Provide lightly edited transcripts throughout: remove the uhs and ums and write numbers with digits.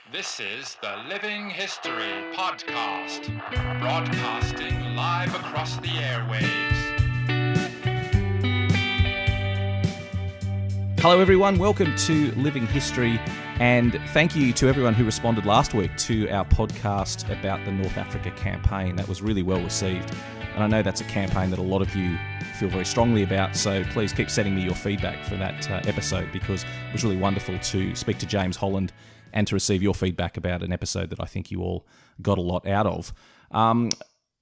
This is the Living History Podcast, broadcasting live across the airwaves. Hello everyone, welcome to Living History, and thank you to everyone who responded last week to our podcast about the North Africa campaign. That was really well received, and I know that's a campaign that a lot of you feel very strongly about, so please keep sending me your feedback for that episode, because it was really wonderful to speak to James Holland and to receive your feedback about an episode that I think you all got a lot out of.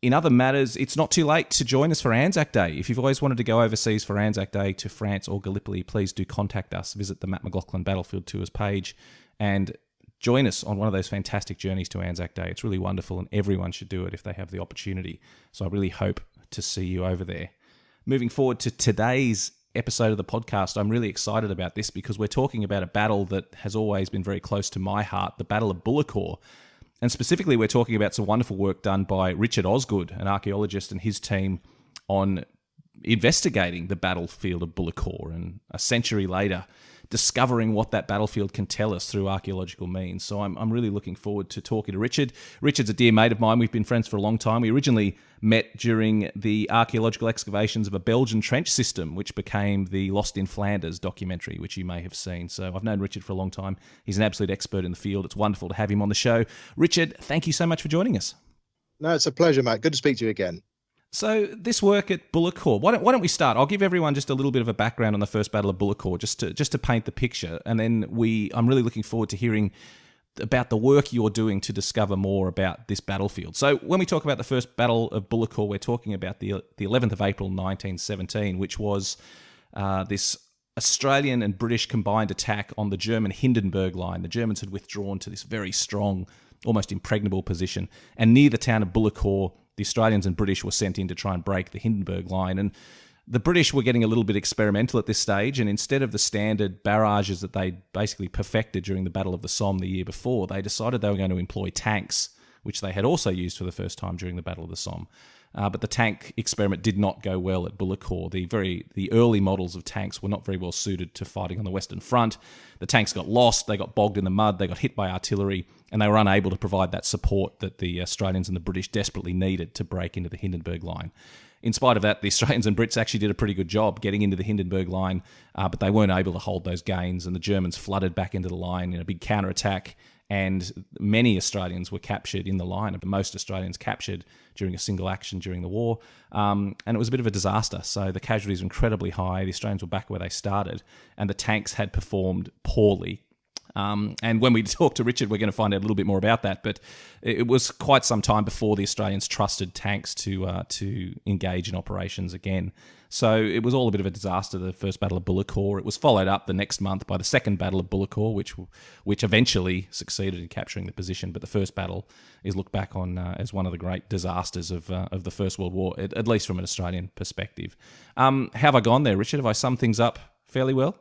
In other matters, it's not too late to join us for Anzac Day. If you've always wanted to go overseas for Anzac Day to France or Gallipoli, please do contact us. Visit the Matt McLaughlin Battlefield Tours page and join us on one of those fantastic journeys to Anzac Day. It's really wonderful, and everyone should do it if they have the opportunity. So I really hope to see you over there. Moving forward to today's episode of the podcast, I'm really excited about this because we're talking about a battle that has always been very close to my heart, the Battle of Bullecourt. And specifically, we're talking about some wonderful work done by Richard Osgood, an archaeologist, and his team on investigating the battlefield of Bullecourt, and a century later, discovering what that battlefield can tell us through archaeological means. So I'm really looking forward to talking to Richard. Richard's a dear mate of mine. We've been friends for a long time. We originally met during the archaeological excavations of a Belgian trench system, which became the Lost in Flanders documentary, which you may have seen. So I've known Richard for a long time. He's an absolute expert in the field. It's wonderful to have him on the show. Richard, thank you so much for joining us. No, it's a pleasure, Matt. Good to speak to you again. So this work at Bullecourt, why don't we start? I'll give everyone just a little bit of a background on the first Battle of Bullecourt, just to paint the picture, and then I'm really looking forward to hearing about the work you're doing to discover more about this battlefield. So when we talk about the first Battle of Bullecourt, we're talking about the 11th of April 1917, which was this Australian and British combined attack on the German Hindenburg Line. The Germans had withdrawn to this very strong, almost impregnable position, and near the town of Bullecourt, the Australians and British were sent in to try and break the Hindenburg Line. And the British were getting a little bit experimental at this stage, and instead of the standard barrages that they basically perfected during the Battle of the Somme the year before, they decided they were going to employ tanks, which they had also used for the first time during the Battle of the Somme. But the tank experiment did not go well at Bullecourt. The early models of tanks were not very well suited to fighting on the Western Front. The tanks got lost, they got bogged in the mud, they got hit by artillery, and they were unable to provide that support that the Australians and the British desperately needed to break into the Hindenburg Line. In spite of that, the Australians and Brits actually did a pretty good job getting into the Hindenburg Line, but they weren't able to hold those gains, and the Germans flooded back into the line in a big counterattack, and many Australians were captured in the line, but most Australians captured during a single action during the war, and it was a bit of a disaster. So the casualties were incredibly high, the Australians were back where they started, and the tanks had performed poorly. And when we talk to Richard, we're going to find out a little bit more about that. But it was quite some time before the Australians trusted tanks to engage in operations again. So it was all a bit of a disaster, the first Battle of Bullecourt. It was followed up the next month by the second Battle of Bullecourt, which eventually succeeded in capturing the position. But the first battle is looked back on as one of the great disasters of the First World War, at least from an Australian perspective. How have I gone there, Richard? Have I summed things up fairly well?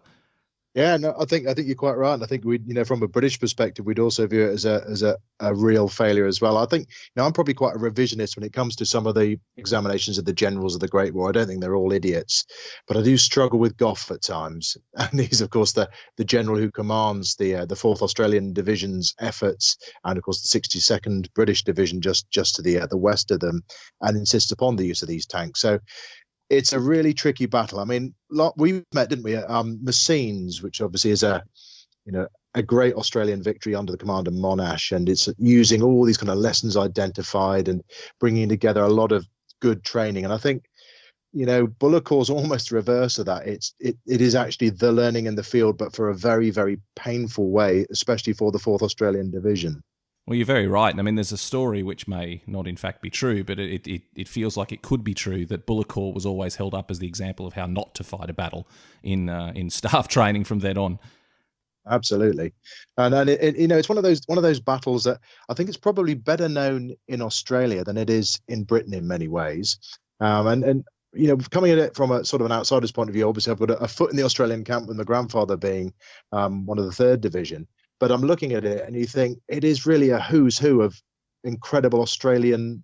Yeah, no, I think you're quite right. I think from a British perspective, we'd also view it as a real failure as well. I think, I'm probably quite a revisionist when it comes to some of the examinations of the generals of the Great War. I don't think they're all idiots, but I do struggle with Gough at times. And he's, of course, the general who commands the 4th Australian Division's efforts, and of course the 62nd British Division just to the west of them, and insists upon the use of these tanks. So it's a really tricky battle. I mean, we met, didn't we, at Messines, which obviously is a great Australian victory under the command of Monash, and it's using all these kind of lessons identified and bringing together a lot of good training. And I think, Bullecourt's almost the reverse of that. It is actually the learning in the field, but for a very, very painful way, especially for the 4th Australian Division. Well, you're very right. I mean, there's a story which may not in fact be true, but it feels like it could be true, that Bullecourt was always held up as the example of how not to fight a battle in staff training from then on. Absolutely, and it's one of those battles that I think it's probably better known in Australia than it is in Britain in many ways, and coming at it from a sort of an outsider's point of view, obviously I've got a foot in the Australian camp, with my grandfather being one of the 3rd Division. But I'm looking at it and you think it is really a who's who of incredible Australian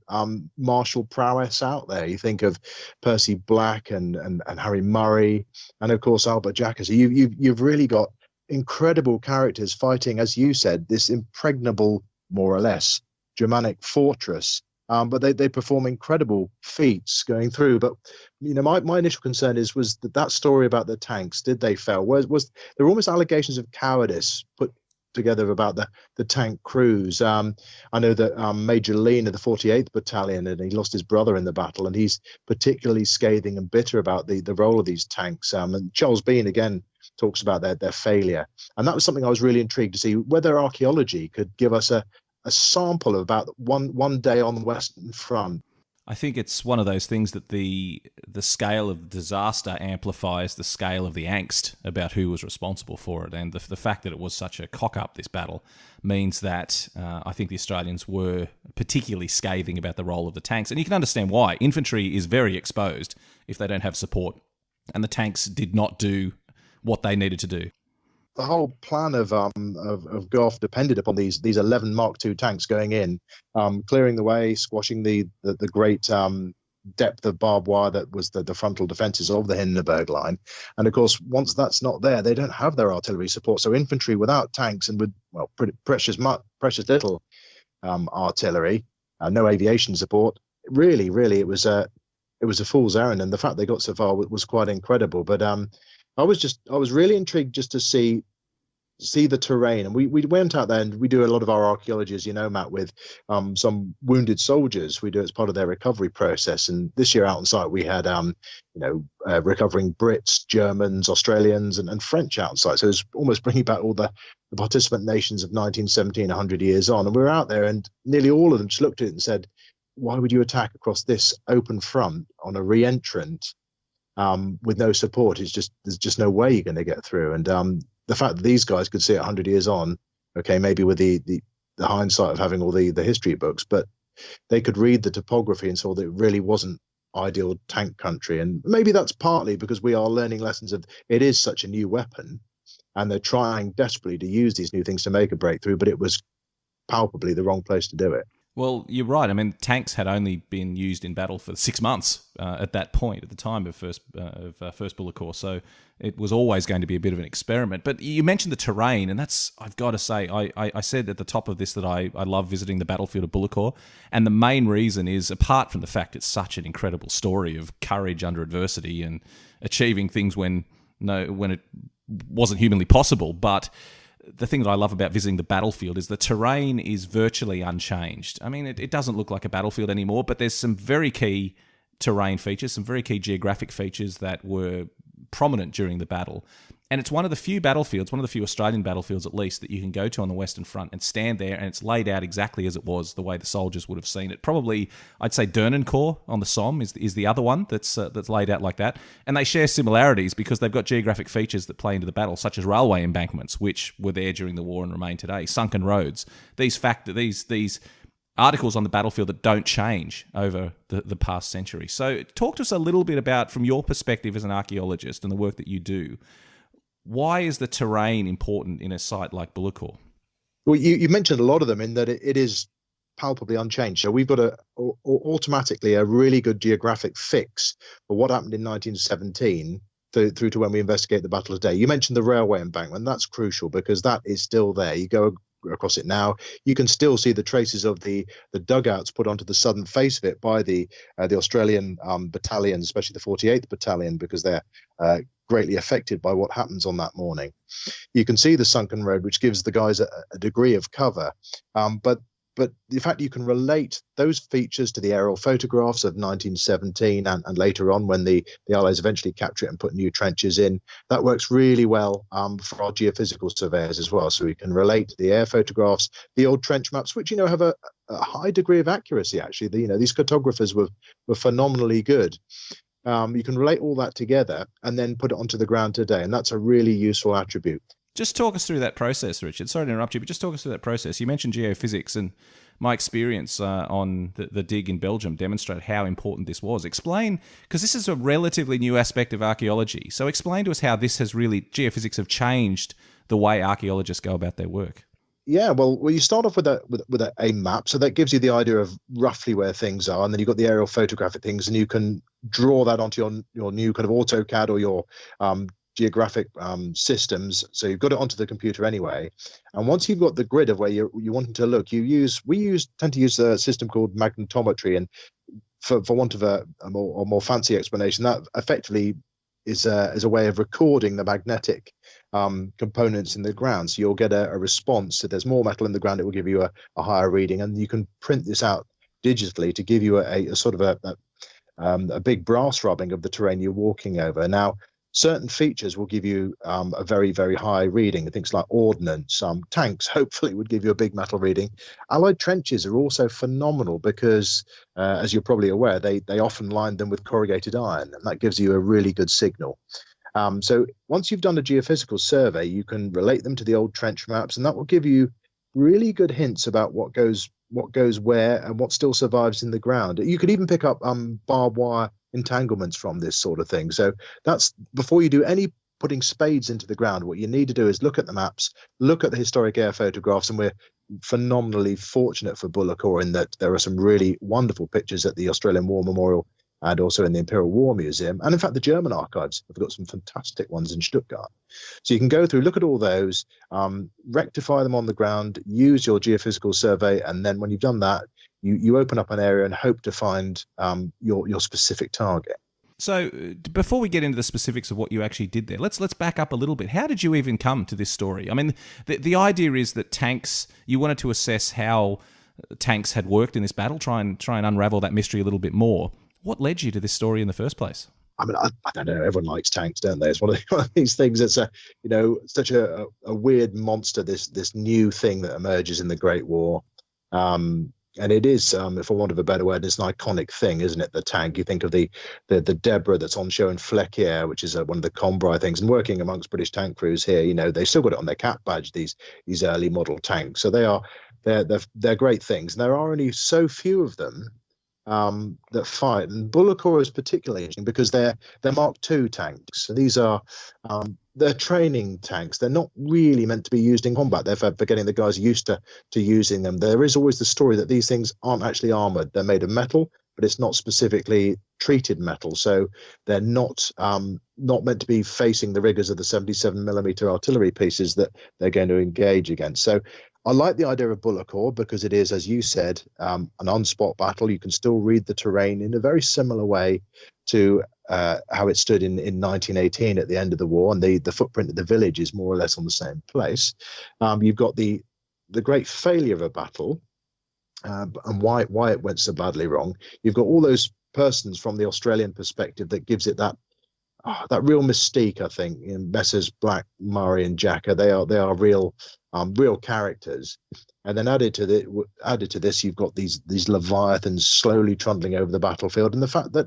martial prowess out there. You think of Percy Black and Harry Murray, and of course Albert Jacka. So you've really got incredible characters fighting, as you said, this impregnable, more or less, Germanic fortress. But they perform incredible feats going through. But my initial concern was that story about the tanks. Did they fail? Was there were almost allegations of cowardice put together about the tank crews? I know that Major Lean of the 48th Battalion, and he lost his brother in the battle, and he's particularly scathing and bitter about the role of these tanks. And Charles Bean again talks about their failure, and that was something I was really intrigued to see whether archaeology could give us a sample of about one day on the Western Front. I think it's one of those things that the scale of disaster amplifies the scale of the angst about who was responsible for it. And the fact that it was such a cock-up, this battle, means that I think the Australians were particularly scathing about the role of the tanks. And you can understand why. Infantry is very exposed if they don't have support. And the tanks did not do what they needed to do. The whole plan of Gough depended upon these 11 Mark II tanks going in, clearing the way, squashing the great depth of barbed wire that was the frontal defences of the Hindenburg line. And of course, once that's not there, they don't have their artillery support. So infantry without tanks and with precious little artillery, no aviation support, really it was a fool's errand. And the fact they got so far was quite incredible. But I was really intrigued just to see the terrain. And we went out there, and we do a lot of our archaeology, as you know, Matt, with some wounded soldiers. We do it as part of their recovery process. And this year out on site, we had recovering Brits, Germans, Australians, and French out on site. So it was almost bringing back all the participant nations of 1917, 100 years on. And we were out there, and nearly all of them just looked at it and said, why would you attack across this open front on a re-entrant with no support? There's just no way you're going to get through. And the fact that these guys could see it 100 years on, okay, maybe with the hindsight of having all the history books, but they could read the topography and saw that it really wasn't ideal tank country. And maybe that's partly because we are learning lessons of it is such a new weapon, and they're trying desperately to use these new things to make a breakthrough, but it was palpably the wrong place to do it. Well, you're right. I mean, tanks had only been used in battle for 6 months at that point, at the time of first Bullecourt. So it was always going to be a bit of an experiment. But you mentioned the terrain, and that's, I've got to say, I said at the top of this that I love visiting the battlefield of Bullecourt. And the main reason is, apart from the fact it's such an incredible story of courage under adversity and achieving things when it wasn't humanly possible, but the thing that I love about visiting the battlefield is the terrain is virtually unchanged. I mean, it doesn't look like a battlefield anymore, but there's some very key terrain features, some very key geographic features that were prominent during the battle. And it's one of the few battlefields, one of the few Australian battlefields at least, that you can go to on the Western Front and stand there, and it's laid out exactly as it was, the way the soldiers would have seen it. Probably, I'd say Dernancourt on the Somme is the other one that's laid out like that. And they share similarities because they've got geographic features that play into the battle, such as railway embankments, which were there during the war and remain today, sunken roads. These articles on the battlefield that don't change over the past century. So talk to us a little bit about, from your perspective as an archaeologist and the work that you do, why is the terrain important in a site like Bullecourt? Well, you mentioned a lot of them in that it is palpably unchanged. So we've got automatically a really good geographic fix for what happened in 1917 through to when we investigate the Battle of Day. You mentioned the railway embankment. That's crucial because that is still there. You go across it now, you can still see the traces of the dugouts put onto the southern face of it by the Australian battalions, especially the 48th Battalion, because they're greatly affected by what happens on that morning. You can see the sunken road, which gives the guys a degree of cover. But the fact you can relate those features to the aerial photographs of 1917 and later on when the Allies eventually capture it and put new trenches in, that works really well for our geophysical surveyors as well. So we can relate the air photographs, the old trench maps, which, have a high degree of accuracy, actually. These cartographers were phenomenally good. You can relate all that together and then put it onto the ground today. And that's a really useful attribute. Just talk us through that process, Richard. Sorry to interrupt you, but just talk us through that process. You mentioned geophysics, and my experience on the dig in Belgium demonstrated how important this was. Explain, because this is a relatively new aspect of archaeology. So explain to us how geophysics have changed the way archaeologists go about their work. Yeah, well, you start off with a map, so that gives you the idea of roughly where things are, and then you've got the aerial photographic things, and you can draw that onto your new kind of AutoCAD or your geographic systems, so you've got it onto the computer anyway. And once you've got the grid of where you want to look, we tend to use a system called magnetometry, and for want of a more fancy explanation, that effectively is a way of recording the magnetic components in the ground. So you'll get a response. If there's more metal in the ground, it will give you a higher reading, and you can print this out digitally to give you a sort of a big brass rubbing of the terrain you're walking over. Now, certain features will give you a very, very high reading. Things like ordnance, tanks hopefully would give you a big metal reading. Alloyed trenches are also phenomenal because, as you're probably aware, they often line them with corrugated iron, and that gives you a really good signal. So once you've done a geophysical survey, you can relate them to the old trench maps, and that will give you really good hints about what goes where and what still survives in the ground. You could even pick up barbed wire entanglements from this sort of thing. So that's before you do any putting spades into the ground. What you need to do is look at the maps, look at the historic air photographs, and we're phenomenally fortunate for Bullecourt in that there are some really wonderful pictures at the Australian War Memorial and also in the Imperial War Museum. And in fact, the German archives have got some fantastic ones in Stuttgart. So you can go through, look at all those, rectify them on the ground, use your geophysical survey, and then when you've done that, you open up an area and hope to find your specific target. So before we get into the specifics of what you actually did there, let's back up a little bit. How did you even come to this story? I mean, the idea is that tanks, you wanted to assess how tanks had worked in this battle, try and unravel that mystery a little bit more. What led you to this story in the first place? I mean, I don't know. Everyone likes tanks, don't they? It's one of these things that's such a weird monster. This new thing that emerges in the Great War, and it is, for want of a better word, it's an iconic thing, isn't it? The tank. You think of the Deborah that's on show in Flequier, which is one of the Combray things, and working amongst British tank crews here. They still got it on their cap badge. These early model tanks. So they're great things, and there are only so few of them that fight. And Bullecourt is particularly interesting because they're Mark II tanks. So these are they're training tanks. They're not really meant to be used in combat. They're for getting the guys used to using them. There is always the story that these things aren't actually armored. They're made of metal, but it's not specifically treated metal. So they're not meant to be facing the rigors of the 77mm artillery pieces that they're going to engage against. So I like the idea of Bullecourt because it is, as you said, an on-spot battle. You can still read the terrain in a very similar way to how it stood in 1918 at the end of the war, and the footprint of the village is more or less on the same place. You've got the great failure of a battle, and why it went so badly wrong. You've got all those persons from the Australian perspective that gives it that real mystique. I think Messrs. Black, Murray, and Jacker, they are real characters. And then added to this, you've got these leviathans slowly trundling over the battlefield, and the fact that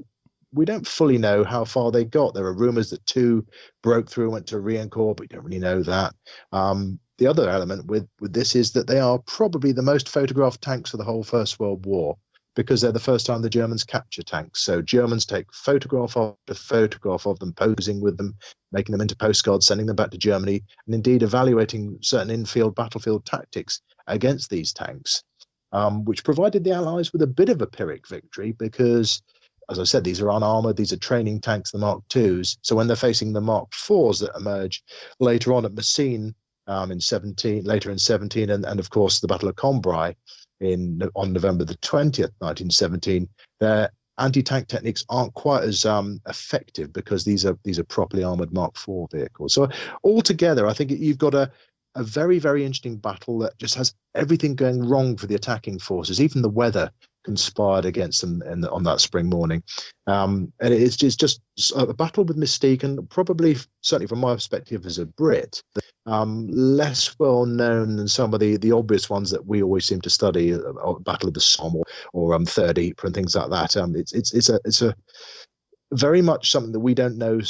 we don't fully know how far they got. There are rumours that 2 broke through and went to Riencourt, but we don't really know that. The other element with this is that they are probably the most photographed tanks of the whole First World War, because they're the first time the Germans capture tanks. So Germans take photograph after photograph of them, posing with them, making them into postcards, sending them back to Germany, and indeed evaluating certain in-field battlefield tactics against these tanks, which provided the Allies with a bit of a Pyrrhic victory because, as I said, these are unarmored, these are training tanks, the Mark IIs. So when they're facing the Mark IVs that emerge later on at Messines later in 17, and of course the Battle of Combray on November the 20th, 1917, their anti-tank techniques aren't quite as effective because these are properly armored Mark IV vehicles. So altogether, I think you've got a very, very interesting battle that just has everything going wrong for the attacking forces. Even the weather conspired against them on that spring morning. And it's just a battle with mystique, and probably, certainly from my perspective as a Brit, less well known than some of the obvious ones that we always seem to study, Battle of the Somme or Third Ypres and things like that. It's a very much something that we don't know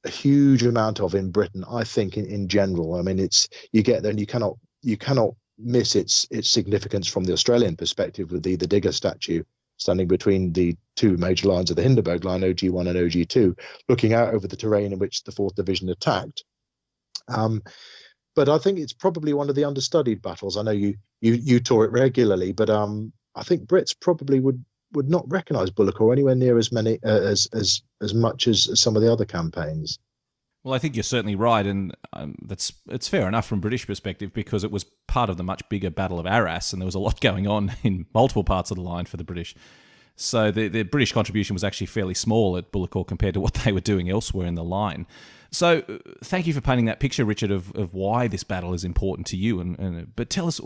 a huge amount of in Britain, I think, in general. I mean, you get there and you cannot miss its significance from the Australian perspective with the digger statue standing between the 2 major lines of the Hindenburg line, OG1 and OG2, looking out over the terrain in which the 4th Division attacked. But I think it's probably one of the understudied battles. I know you tour it regularly, but I think Brits probably would not recognise Bullecourt anywhere near as many as much as some of the other campaigns. Well, I think you're certainly right, and it's fair enough from British perspective because it was part of the much bigger Battle of Arras, and there was a lot going on in multiple parts of the line for the British. So the British contribution was actually fairly small at Bullecourt compared to what they were doing elsewhere in the line. So thank you for painting that picture, Richard, of why this battle is important to you. But tell us,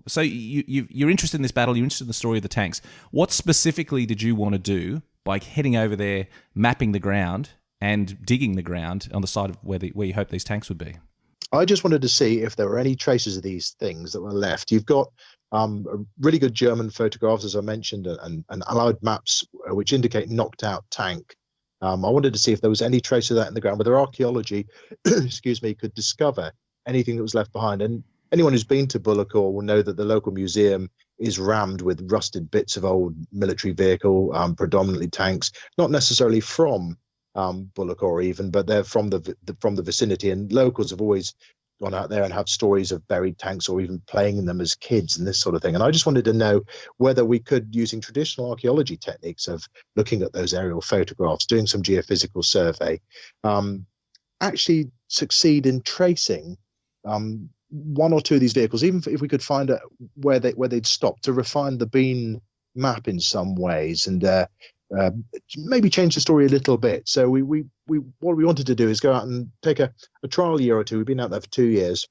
so you're interested in this battle, you're interested in the story of the tanks. What specifically did you want to do by heading over there, mapping the ground, and digging the ground on the side of where you hope these tanks would be? I just wanted to see if there were any traces of these things that were left. You've got really good German photographs, as I mentioned, and Allied maps which indicate knocked out tank. I wanted to see if there was any trace of that in the ground, whether archaeology, excuse me, could discover anything that was left behind. And anyone who's been to Bullecourt will know that the local museum is rammed with rusted bits of old military vehicle, predominantly tanks, not necessarily from Bullecourt even, but they're from the vicinity. And locals have always gone out there and have stories of buried tanks or even playing in them as kids and this sort of thing. And I just wanted to know whether we could, using traditional archaeology techniques of looking at those aerial photographs, doing some geophysical survey, actually succeed in tracing one or two of these vehicles, even if we could find out where they'd stopped, to refine the bean map in some ways and maybe change the story a little bit. So what we wanted to do is go out and take a trial year or two. We've been out there for 2 years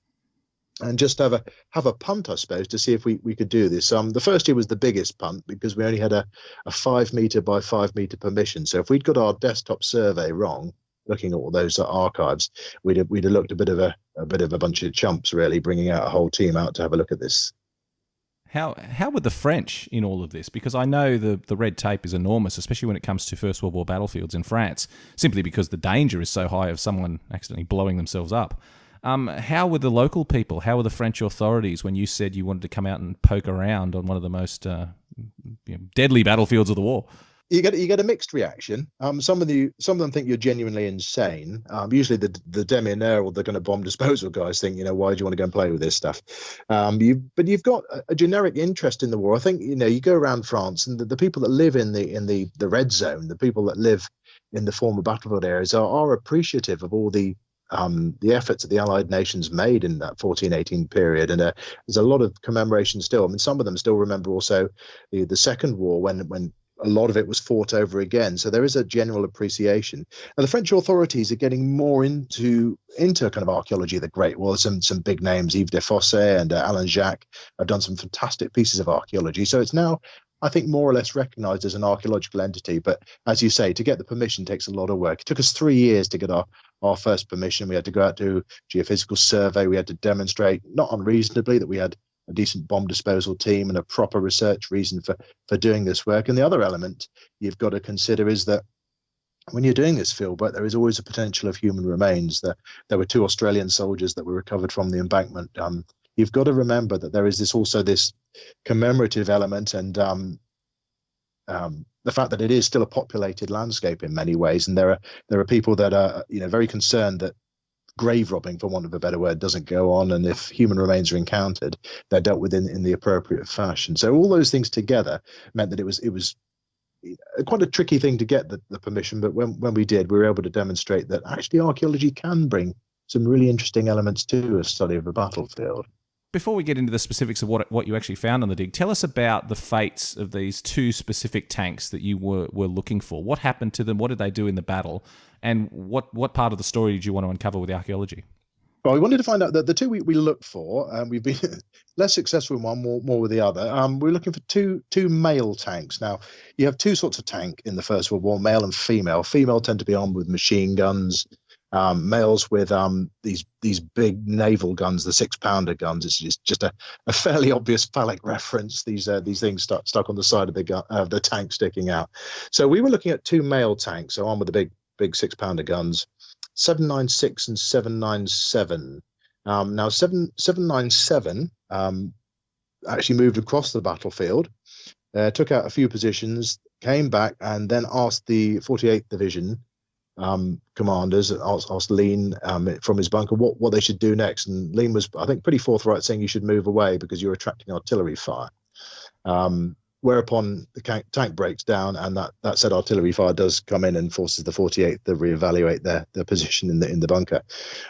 and just have a punt, I suppose, to see if we could do this. The first year was the biggest punt because we only had a 5 meter by 5 meter permission. So if we'd got our desktop survey wrong, looking at all those archives, we'd have looked a bit of a bunch of chumps, really, bringing out a whole team out to have a look at this. How were the French in all of this? Because I know the red tape is enormous, especially when it comes to First World War battlefields in France, simply because the danger is so high of someone accidentally blowing themselves up. How were the local people? How were the French authorities when you said you wanted to come out and poke around on one of the most deadly battlefields of the war? You get a mixed reaction. Some of them think you're genuinely insane. Usually the demiurge or the kind of bomb disposal guys think, why do you want to go and play with this stuff? But you've got a generic interest in the war. I think you go around France and the people that live in the red zone, the people that live in the former battlefield areas are appreciative of all the efforts that the Allied nations made in that 14-18 period, and there's a lot of commemoration still. I mean, some of them still remember also the Second War when a lot of it was fought over again. So there is a general appreciation. Now, the French authorities are getting more into kind of archaeology of the Great War. Some big names, Yves Desfossés and Alain Jacques, have done some fantastic pieces of archaeology. So it's now, I think, more or less recognized as an archaeological entity. But as you say, to get the permission takes a lot of work. It took us 3 years to get our first permission. We had to go out to geophysical survey. We had to demonstrate, not unreasonably, that we had a decent bomb disposal team and a proper research reason for doing this work. And the other element you've got to consider is that when you're doing this field work, there is always a potential of human remains. There were 2 Australian soldiers that were recovered from the embankment. You've got to remember that there is this commemorative element and the fact that it is still a populated landscape in many ways. And there are people that are very concerned that grave robbing, for want of a better word, doesn't go on, and if human remains are encountered, they're dealt with in the appropriate fashion. So all those things together meant that it was quite a tricky thing to get the permission, but when we did, we were able to demonstrate that actually archaeology can bring some really interesting elements to a study of a battlefield. Before we get into the specifics of what you actually found on the dig, tell us about the fates of these 2 specific tanks that you were looking for. What happened to them? What did they do in the battle? And what part of the story did you want to uncover with the archaeology? Well, we wanted to find out that the 2 we looked for, and we've been less successful in one, more with the other. We're looking for two male tanks. Now, you have 2 sorts of tank in the First World War, male and female. Female tend to be armed with machine guns. Males with these big naval guns, the 6-pounder guns. It's just a fairly obvious phallic reference. These things stuck on the side of the tank sticking out. So we were looking at 2 male tanks, so one with the big 6-pounder guns, 796 and 797. Now 797 actually moved across the battlefield, took out a few positions, came back, and then asked the 48th Division commanders, asked Lean from his bunker what they should do next. And Lean was, I think, pretty forthright, saying you should move away because you're attracting artillery fire. whereupon the tank breaks down, and that said artillery fire does come in and forces the 48th to reevaluate their position in the bunker.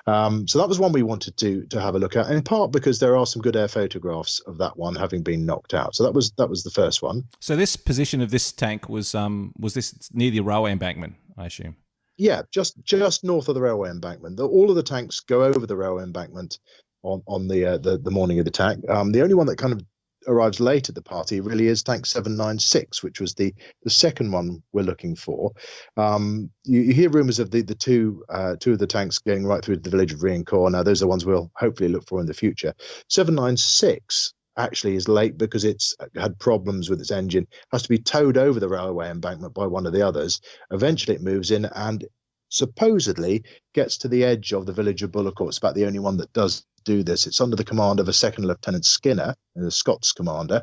So that was one we wanted to have a look at, in part because there are some good air photographs of that one having been knocked out. So that was the first one. So this position of this tank was this near the railway embankment, I assume? Yeah, just north of the railway embankment. All of the tanks go over the railway embankment on the morning of the attack. The only one that kind of arrives late at the party really is tank 796, which was the second one we're looking for. You hear rumours of the two of the tanks going right through to the village of Riencourt. Now those are ones we'll hopefully look for in the future. 796 actually is late because it's had problems with its engine, has to be towed over the railway embankment by one of the others. Eventually it moves in and supposedly gets to the edge of the village of Bullecourt. It's about the only one that does do this. It's under the command of a second Lieutenant Skinner, the Scots commander,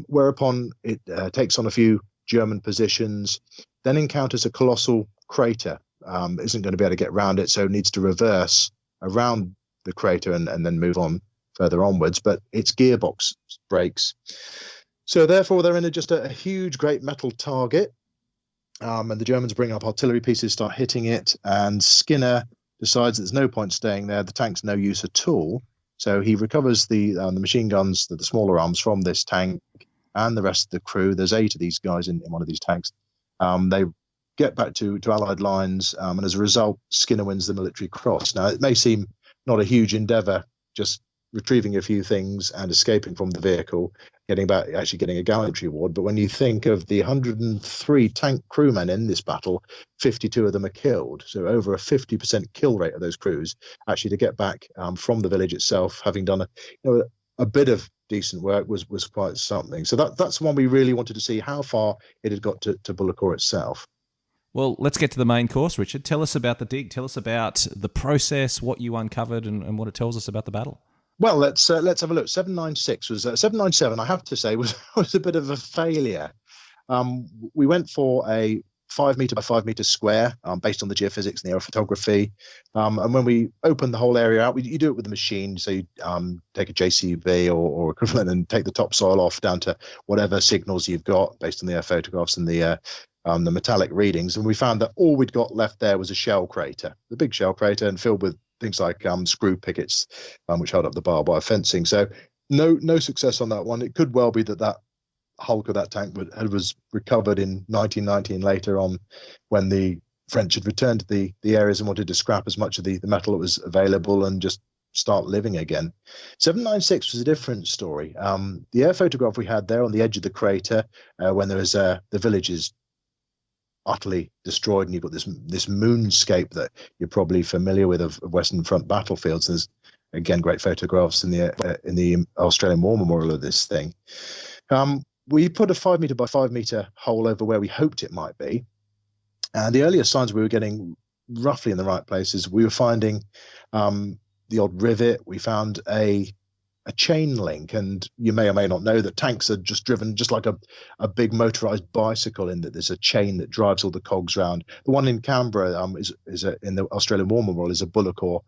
whereupon it takes on a few German positions, then encounters a colossal crater, isn't going to be able to get around it, so needs to reverse around the crater and then move on further onwards, but its gearbox breaks. So therefore they're in just a huge great metal target, and the Germans bring up artillery pieces, start hitting it, and Skinner decides there's no point staying there. The tank's no use at all. So he recovers the machine guns, the smaller arms from this tank and the rest of the crew. There's 8 of these guys in one of these tanks. They get back to Allied lines, and as a result, Skinner wins the Military Cross. Now, it may seem not a huge endeavour, just retrieving a few things and escaping from the vehicle, getting a gallantry award. But when you think of the 103 tank crewmen in this battle, 52 of them are killed. So over a 50% kill rate of those crews, actually to get back from the village itself, having done a bit of decent work, was quite something. So that's one we really wanted to see how far it had got to Bullecourt itself. Well, let's get to the main course, Richard. Tell us about the dig. Tell us about the process, what you uncovered, and what it tells us about the battle. Well, let's have a look. 796 was 797. I have to say was a bit of a failure. We went for a 5 meter by 5 meter square, based on the geophysics and the aerophotography. And when we opened the whole area out, you do it with the machine. So you take a JCB or equivalent and take the topsoil off down to whatever signals you've got based on the air photographs and the metallic readings. And we found that all we'd got left there was a shell crater, the big shell crater, and filled with things like screw pickets, which held up the barbed wire fencing. So no success on that one. It could well be that hulk of that tank was recovered in 1990 and later on, when the French had returned to the areas and wanted to scrap as much of the metal that was available and just start living again. 796 was a different story. The air photograph we had there on the edge of the crater, when there was the village is utterly destroyed, and you've got this moonscape that you're probably familiar with of Western Front battlefields. There's again great photographs in the Australian War Memorial of this thing. We put a 5 meter by 5 meter hole over where we hoped it might be, and the earliest signs we were getting roughly in the right places. We were finding the odd rivet. We found a chain link, and you may or may not know that tanks are just driven just like a big motorized bicycle, in that there's a chain that drives all the cogs around. The one in Canberra is in the Australian War Memorial is a Bullecourt,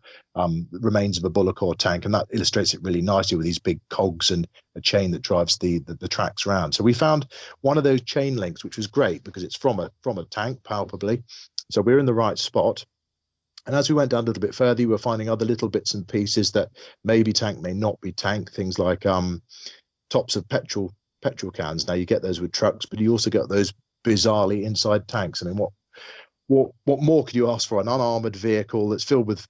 remains of a Bullecourt tank, and that illustrates it really nicely with these big cogs and a chain that drives the tracks around. So we found one of those chain links, which was great because it's from a tank, palpably. So we're in the right spot. And as we went down a little bit further, we were finding other little bits and pieces that may be tank, may not be tank. Things like tops of petrol cans. Now you get those with trucks, but you also get those bizarrely inside tanks. I mean, what more could you ask for? An unarmored vehicle that's filled with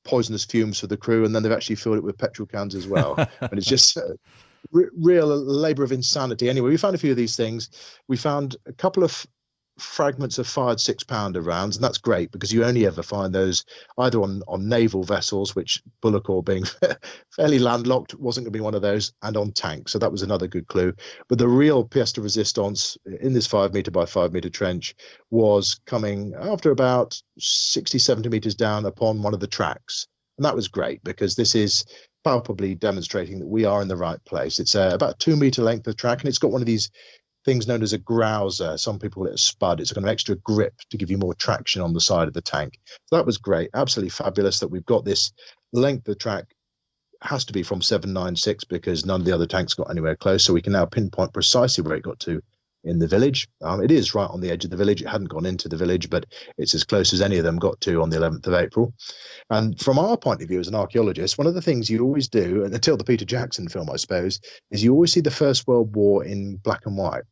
poisonous fumes for the crew, and then they've actually filled it with petrol cans as well. And it's just real labor of insanity. Anyway, we found a few of these things. We found a couple of fragments of fired 6-pounder rounds, and that's great because you only ever find those either on naval vessels, which Bullecourt, being fairly landlocked, wasn't going to be one of those, and on tanks. So that was another good clue. But the real pièce de résistance in this 5 meter by 5 meter trench was coming after about 60-70 meters down upon one of the tracks, and that was great because this is palpably demonstrating that we are in the right place. It's about 2 meter length of track, and it's got one of these things known as a grouser. Some people call it a spud. It's got an extra grip to give you more traction on the side of the tank. So that was great. Absolutely fabulous that we've got this length of track has to be from 796 because none of the other tanks got anywhere close. So we can now pinpoint precisely where it got to in the village. It is right on the edge of the village. It hadn't gone into the village, but it's as close as any of them got to on the 11th of April. And from our point of view as an archaeologist, one of the things you always do, and until the Peter Jackson film, I suppose, is you always see the First World War in black and white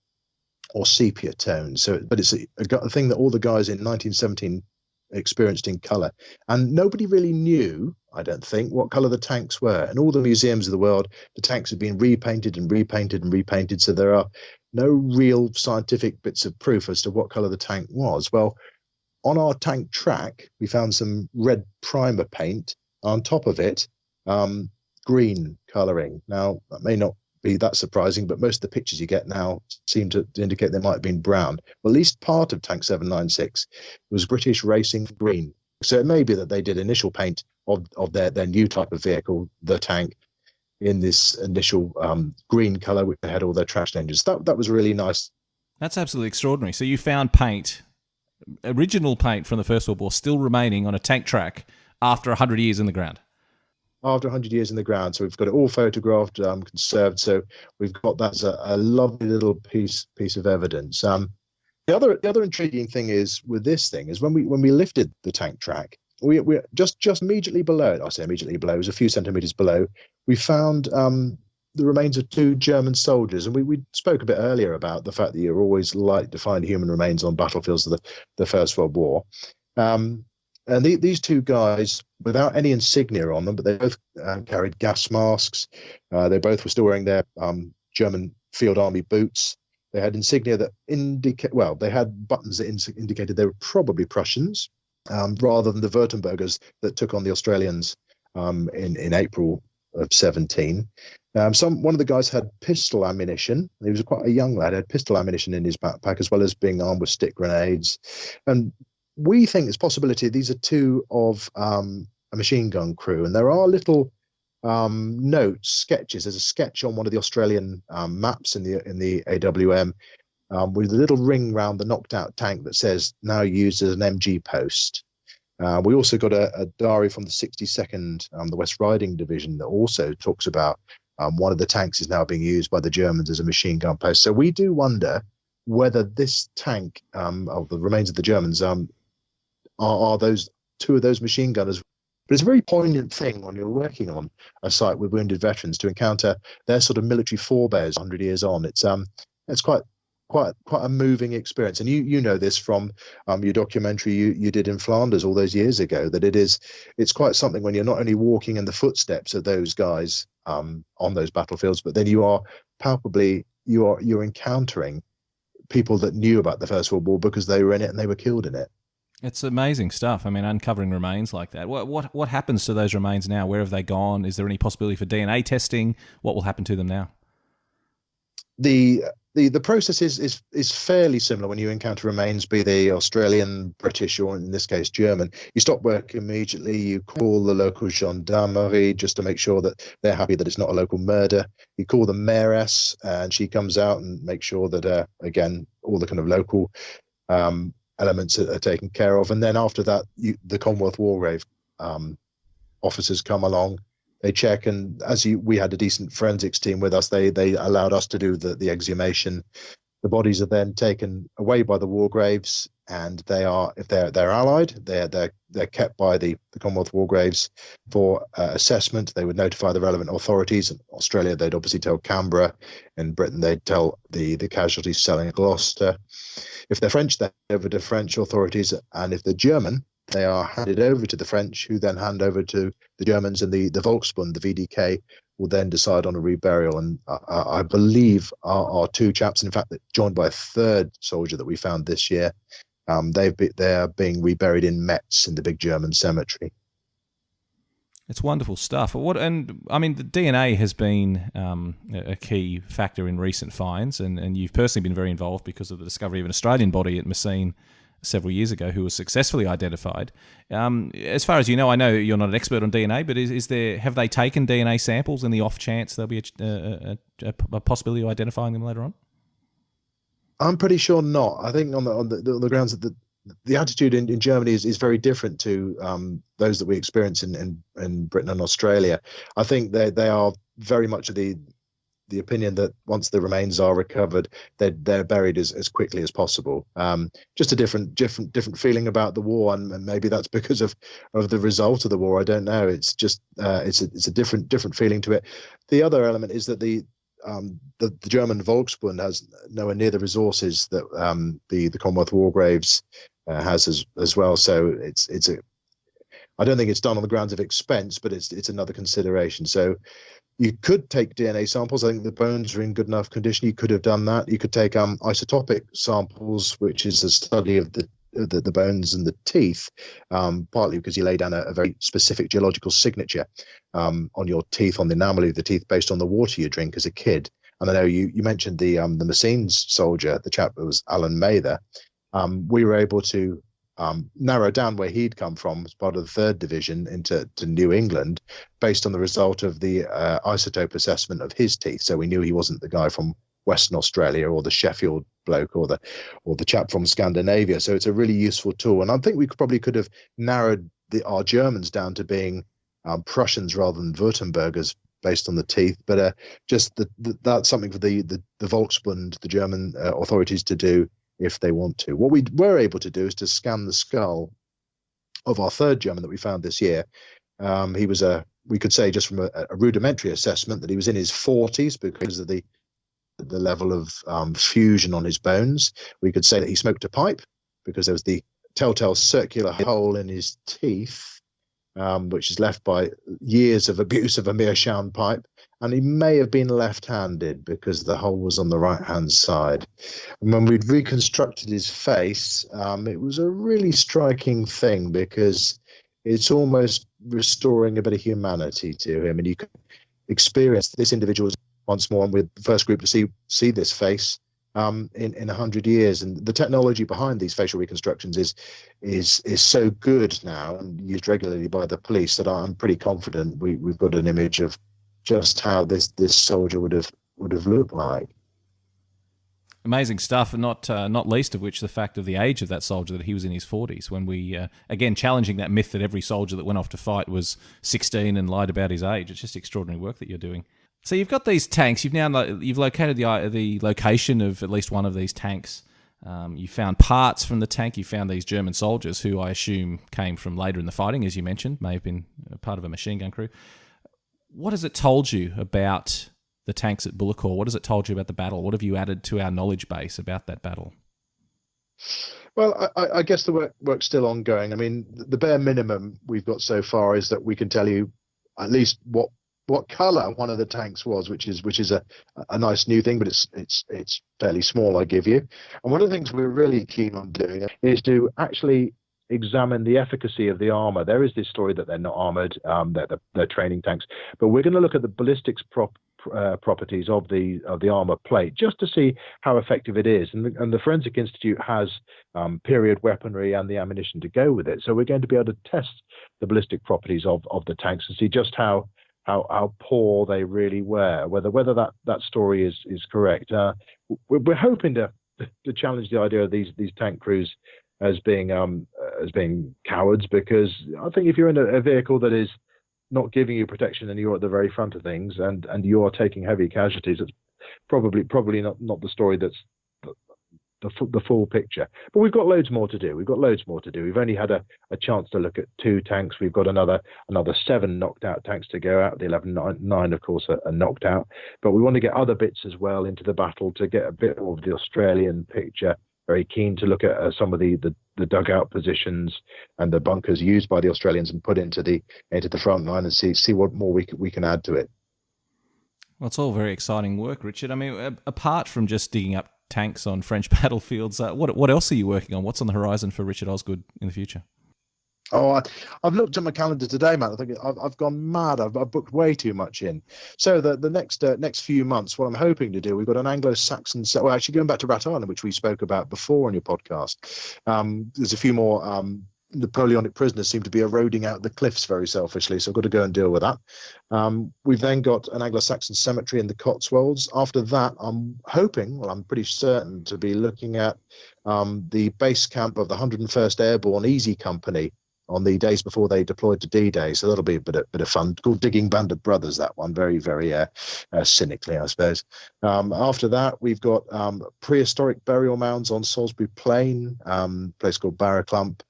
or sepia tones. So, but it's a thing that all the guys in 1917 experienced in colour. And nobody really knew, I don't think, what colour the tanks were. In all the museums of the world, the tanks have been repainted and repainted and repainted. So there are no real scientific bits of proof as to what colour the tank was. Well, on our tank track, we found some red primer paint. On top of it, green colouring. Now, that may not be that surprising, but most of the pictures you get now seem to indicate they might have been brown. Well, at least part of Tank 796 was British Racing Green. So it may be that they did initial paint of their new type of vehicle, the tank, in this initial green colour, which they had all their traction engines. That was really nice. That's absolutely extraordinary. So you found paint, original paint from the First World War, still remaining on a tank track after 100 years in the ground. After 100 years in the ground. So we've got it all photographed, conserved. So we've got that as a lovely little piece of evidence. The other intriguing thing is with this thing is when we lifted the tank track, we just immediately below it. I say immediately below, it was a few centimeters below. We found the remains of 2 German soldiers, and we spoke a bit earlier about the fact that you're always likely to find human remains on battlefields of the First World War. And these 2 guys, without any insignia on them, but they both carried gas masks. They both were still wearing their German field army boots. They had insignia that they had buttons that indicated they were probably Prussians, rather than the Württembergers that took on the Australians in April of 17. One of the guys had pistol ammunition. He was quite a young lad, had pistol ammunition in his backpack, as well as being armed with stick grenades. And we think it's possibility these are 2 of a machine gun crew. And there are little notes, sketches. There's a sketch on one of the Australian maps in the AWM with a little ring round the knocked out tank that says now used as an MG post. We also got a diary from the 62nd, the West Riding Division, that also talks about one of the tanks is now being used by the Germans as a machine gun post. So we do wonder whether this tank of the remains of the Germans are those 2 of those machine gunners. But it's a very poignant thing when you're working on a site with wounded veterans to encounter their sort of military forebears 100 years on. It's quite a moving experience. And you know this from your documentary you did in Flanders all those years ago, that it's quite something when you're not only walking in the footsteps of those guys on those battlefields, but then you are palpably you're encountering people that knew about the First World War because they were in it and they were killed in it. It's amazing stuff. I mean, uncovering remains like that. What happens to those remains now? Where have they gone? Is there any possibility for DNA testing? What will happen to them now? The process is fairly similar when you encounter remains, be they Australian, British, or in this case German. You stop work immediately. You call the local gendarmerie just to make sure that they're happy that it's not a local murder. You call the mayoress, and she comes out and makes sure that again all the kind of local elements are taken care of. And then after that, the Commonwealth War Grave officers come along. They check, and we had a decent forensics team with us, they allowed us to do the exhumation. The bodies are then taken away by the war graves, and they are, if they're allied, they're kept by the Commonwealth War Graves for assessment. They would notify the relevant authorities. In Australia, they'd obviously tell Canberra. In Britain, they'd tell the casualties selling in Gloucester. If they're French, they're over to French authorities, and if they're German, they are handed over to the French, who then hand over to the Germans, and the Volksbund, the VDK, will then decide on a reburial. And I believe our 2 chaps, in fact, joined by a 3rd soldier that we found this year, they're being reburied in Metz in the big German cemetery. It's wonderful stuff. And I mean, the DNA has been a key factor in recent finds, and you've personally been very involved because of the discovery of an Australian body at Messine several years ago who was successfully identified. As far as you know you're not an expert on DNA, but have they taken DNA samples in the off chance there'll be a possibility of identifying them later on? I'm pretty sure not. I think on the grounds that the attitude in Germany is very different to those that we experience in Britain and Australia. I think they are very much of the opinion that once the remains are recovered, they're buried as quickly as possible. Just a different feeling about the war, and maybe that's because of the result of the war. I don't know. It's just it's a different feeling to it. The other element is that the German Volksbund has nowhere near the resources that the Commonwealth War Graves has as well. So I don't think it's done on the grounds of expense, but it's another consideration. So you could take DNA samples. I think the bones are in good enough condition. You could have done that. You could take isotopic samples, which is a study of the bones and the teeth, partly because you lay down a very specific geological signature on your teeth, on the enamel of the teeth, based on the water you drink as a kid. And I know you mentioned the Messines soldier, the chap that was Alan Mather. We were able to narrow down where he'd come from as part of the 3rd Division into New England based on the result of the isotope assessment of his teeth. So we knew he wasn't the guy from Western Australia or the Sheffield bloke or the chap from Scandinavia. So it's a really useful tool. And I think we could have narrowed our Germans down to being Prussians rather than Württembergers based on the teeth. But just that's something for the Volksbund, the German authorities, to do if they want to. What we were able to do is to scan the skull of our 3rd German that we found this year. He was we could say just from a rudimentary assessment that he was in his 40s because of the level of fusion on his bones. We could say that he smoked a pipe because there was the telltale circular hole in his teeth, which is left by years of abuse of a meerschaum pipe. And he may have been left-handed because the hole was on the right-hand side. And when we'd reconstructed his face, it was a really striking thing because it's almost restoring a bit of humanity to him. And you can experience this individual once more, and we're the first group to see this face in 100 years. And the technology behind these facial reconstructions is so good now and used regularly by the police that I'm pretty confident we've got an image of just how this soldier would have looked like. Amazing stuff, and not least of which the fact of the age of that soldier, that he was in his 40s, when we, again, challenging that myth that every soldier that went off to fight was 16 and lied about his age. It's just extraordinary work that you're doing. So you've got these tanks. You've located the location of at least one of these tanks. You found parts from the tank. You found these German soldiers who I assume came from later in the fighting, as you mentioned, may have been part of a machine gun crew. What has it told you about the tanks at Bullecourt? What has it told you about the battle? What have you added to our knowledge base about that battle? Well, I guess the work's still ongoing. I mean, the bare minimum we've got so far is that we can tell you at least what colour one of the tanks was, which is a nice new thing, but it's fairly small, I give you. And one of the things we're really keen on doing is to actually examine the efficacy of the armor. There is this story that they're not armored, they're training tanks, but we're going to look at the ballistics properties of the armor plate just to see how effective it is. And the Forensic Institute has period weaponry and the ammunition to go with it. So we're going to be able to test the ballistic properties of the tanks and see just how poor they really were, whether that story is correct. We're hoping to challenge the idea of these tank crews as being cowards, because I think if you're in a vehicle that is not giving you protection and you're at the very front of things and you are taking heavy casualties, it's probably not the story that's the full picture. But we've got loads more to do. We've only had a chance to look at 2 tanks. We've got another 7 knocked out tanks to go out. The 11-9, of course, are knocked out. But we want to get other bits as well into the battle to get a bit more of the Australian picture. Very keen to look at some of the dugout positions and the bunkers used by the Australians and put into the front line and see what more we can add to it. Well, it's all very exciting work, Richard. I mean, apart from just digging up tanks on French battlefields, what else are you working on? What's on the horizon for Richard Osgood in the future? Oh, I've looked at my calendar today, man. I think I've gone mad. I've booked way too much in. So the next few months, what I'm hoping to do, we've got an Anglo-Saxon set. Well, actually, going back to Rat Island, which we spoke about before on your podcast. There's a few more Napoleonic prisoners seem to be eroding out the cliffs very selfishly, so I've got to go and deal with that. We've then got an Anglo-Saxon cemetery in the Cotswolds. After that, I'm pretty certain to be looking at the base camp of the 101st Airborne Easy Company on the days before they deployed to D-Day. So that'll be a bit of fun. Called Digging Band of Brothers, that one. Very, very cynically, I suppose. After that, we've got prehistoric burial mounds on Salisbury Plain, place called Barraclump.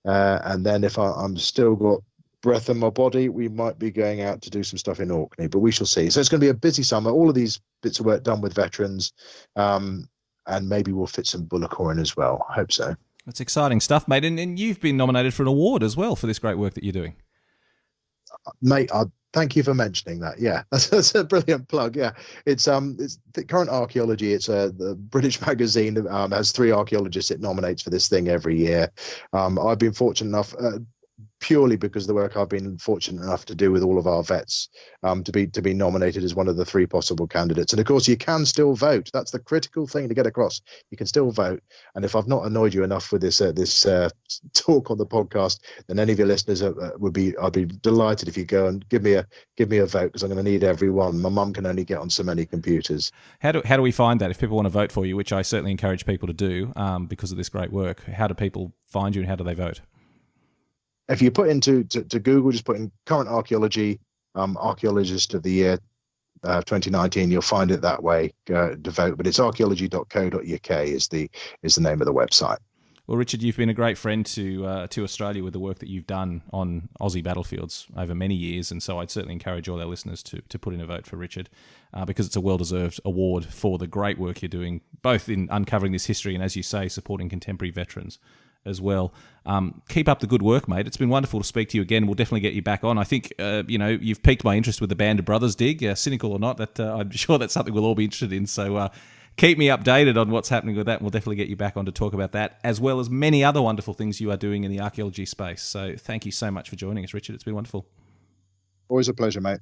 And then if I'm still got breath in my body, we might be going out to do some stuff in Orkney, but we shall see. So it's going to be a busy summer. All of these bits of work done with veterans, and maybe we'll fit some Bullecourt in as well. I hope so. That's exciting stuff, mate. And you've been nominated for an award as well for this great work that you're doing. Mate, thank you for mentioning that. Yeah, that's a brilliant plug. Yeah, it's the Current Archaeology. It's the British magazine has 3 archaeologists it nominates for this thing every year. I've been fortunate enough, purely because of the work I've been fortunate enough to do with all of our vets, to be nominated as one of the 3 possible candidates. And of course, you can still vote. That's the critical thing to get across. You can still vote. And if I've not annoyed you enough with this talk on the podcast, then any of your listeners I'd be delighted if you go and give me a vote, because I'm going to need everyone. My mum can only get on so many computers. How do we find that if people want to vote for you, which I certainly encourage people to do because of this great work? How do people find you and how do they vote? If you put into Google, just put in Current Archaeology, Archaeologist of the Year 2019, you'll find it that way to vote. But it's archaeology.co.uk is the name of the website. Well, Richard, you've been a great friend to Australia with the work that you've done on Aussie battlefields over many years, and so I'd certainly encourage all our listeners to put in a vote for Richard because it's a well-deserved award for the great work you're doing, both in uncovering this history and, as you say, supporting contemporary veterans as well. Keep up the good work, mate. It's been wonderful to speak to you again. We'll definitely get you back on. I think you've piqued my interest with the Band of Brothers dig, cynical or not. That I'm sure that's something we'll all be interested in. So keep me updated on what's happening with that, and we'll definitely get you back on to talk about that, as well as many other wonderful things you are doing in the archaeology space. So thank you so much for joining us, Richard. It's been wonderful. Always a pleasure, mate.